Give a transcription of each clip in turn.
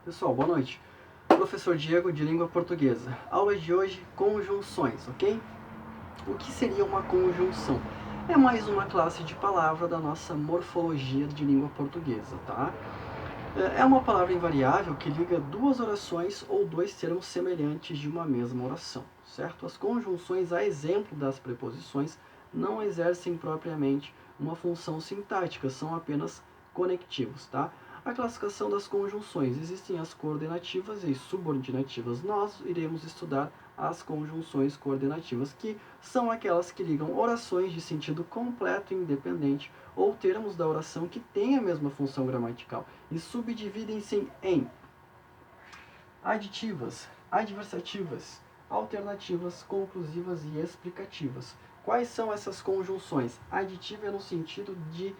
Pessoal, boa noite. Professor Diego, de língua portuguesa. Aula de hoje, conjunções, ok? O que seria uma conjunção? É mais uma classe de palavra da nossa morfologia de língua portuguesa, tá? É uma palavra invariável que liga duas orações ou dois termos semelhantes de uma mesma oração, certo? As conjunções, a exemplo das preposições, não exercem propriamente uma função sintática, são apenas conectivos, tá? A classificação das conjunções. Existem as coordenativas e subordinativas. Nós iremos estudar as conjunções coordenativas, que são aquelas que ligam orações de sentido completo e independente ou termos da oração que têm a mesma função gramatical e subdividem-se em aditivas, adversativas, alternativas, conclusivas e explicativas. Quais são essas conjunções? Aditiva é no sentido de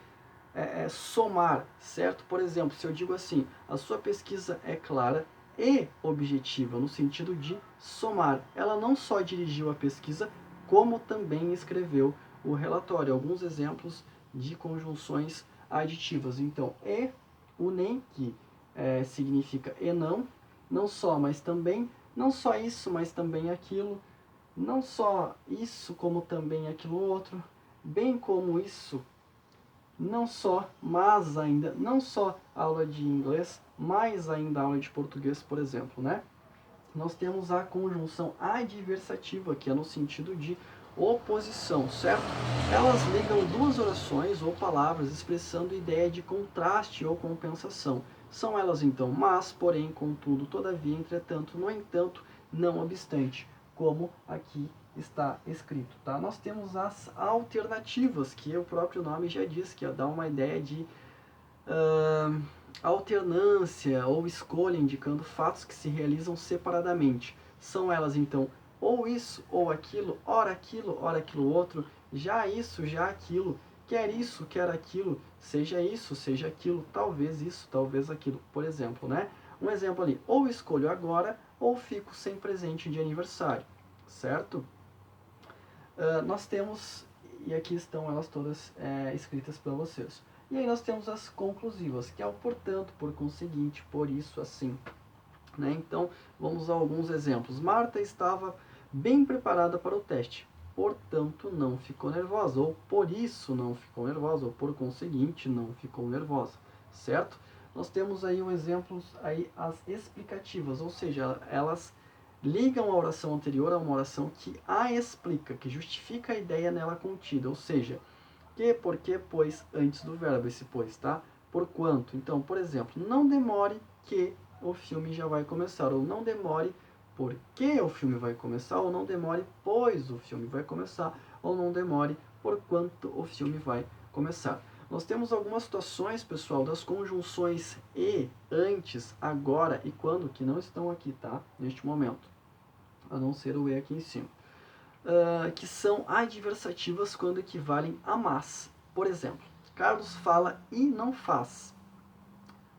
somar, certo? Por exemplo, se eu digo assim, a sua pesquisa é clara e objetiva, no sentido de somar. Ela não só dirigiu a pesquisa, como também escreveu o relatório. Alguns exemplos de conjunções aditivas. Então, e, o nem, que significa e não só, mas também, não só isso, mas também aquilo, não só isso, como também aquilo outro, bem como isso, não só, mas ainda, não só aula de inglês, mas ainda aula de português, por exemplo, né? Nós temos a conjunção adversativa, que é no sentido de oposição, certo? Elas ligam duas orações ou palavras expressando ideia de contraste ou compensação. São elas então mas, porém, contudo, todavia, entretanto, no entanto, não obstante, como aqui está escrito, tá? Nós temos as alternativas, que o próprio nome já diz, que dá uma ideia de alternância ou escolha, indicando fatos que se realizam separadamente. São elas então ou isso ou aquilo, ora aquilo outro, já isso, já aquilo, quer isso, quer aquilo, seja isso, seja aquilo, talvez isso, talvez aquilo, por exemplo, né? Um exemplo ali, ou escolho agora ou fico sem presente de aniversário, certo? Nós temos, e aqui estão elas todas escritas para vocês. E aí nós temos as conclusivas, que é o portanto, por conseguinte, por isso, assim. Né? Então, vamos a alguns exemplos. Marta estava bem preparada para o teste, portanto não ficou nervosa, ou por isso não ficou nervosa, ou por conseguinte não ficou nervosa, certo? Nós temos aí um exemplo, aí as explicativas, ou seja, elas ligam a oração anterior a uma oração que a explica, que justifica a ideia nela contida, ou seja, que, porque, pois, antes do verbo, esse pois, tá? Porquanto. Então, por exemplo, não demore que o filme já vai começar, ou não demore porque o filme vai começar, ou não demore pois o filme vai começar, ou não demore porquanto o filme vai começar. Nós temos algumas situações, pessoal, das conjunções e, antes, agora e quando, que não estão aqui, tá? Neste momento, a não ser o e aqui em cima. Que são adversativas quando equivalem a mas. Por exemplo, Carlos fala e não faz.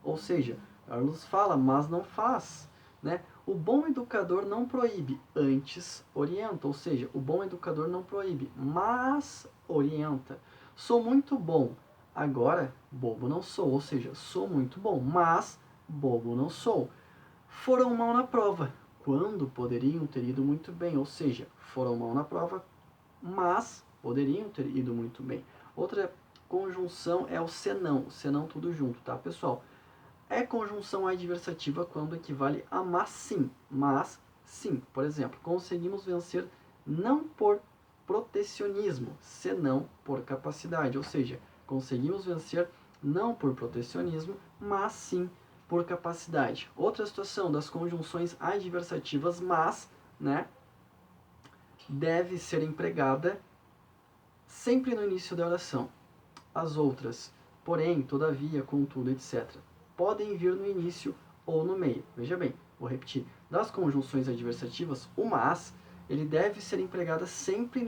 Ou seja, Carlos fala, mas não faz. Né? O bom educador não proíbe, antes orienta. Ou seja, o bom educador não proíbe, mas orienta. Sou muito bom, agora bobo não sou. Ou seja, sou muito bom, mas bobo não sou. Foram mal na prova, quando poderiam ter ido muito bem. Ou seja, foram mal na prova, mas poderiam ter ido muito bem. Outra conjunção é o senão tudo junto, tá, pessoal? É conjunção adversativa quando equivale a mas sim. Por exemplo, conseguimos vencer não por protecionismo, senão por capacidade. Ou seja, conseguimos vencer não por protecionismo, mas sim por capacidade. Outra situação das conjunções adversativas, mas, né, deve ser empregada sempre no início da oração. As outras, porém, todavia, contudo, etc., podem vir no início ou no meio. Veja bem, vou repetir. Das conjunções adversativas, o mas, ele deve ser empregado sempre no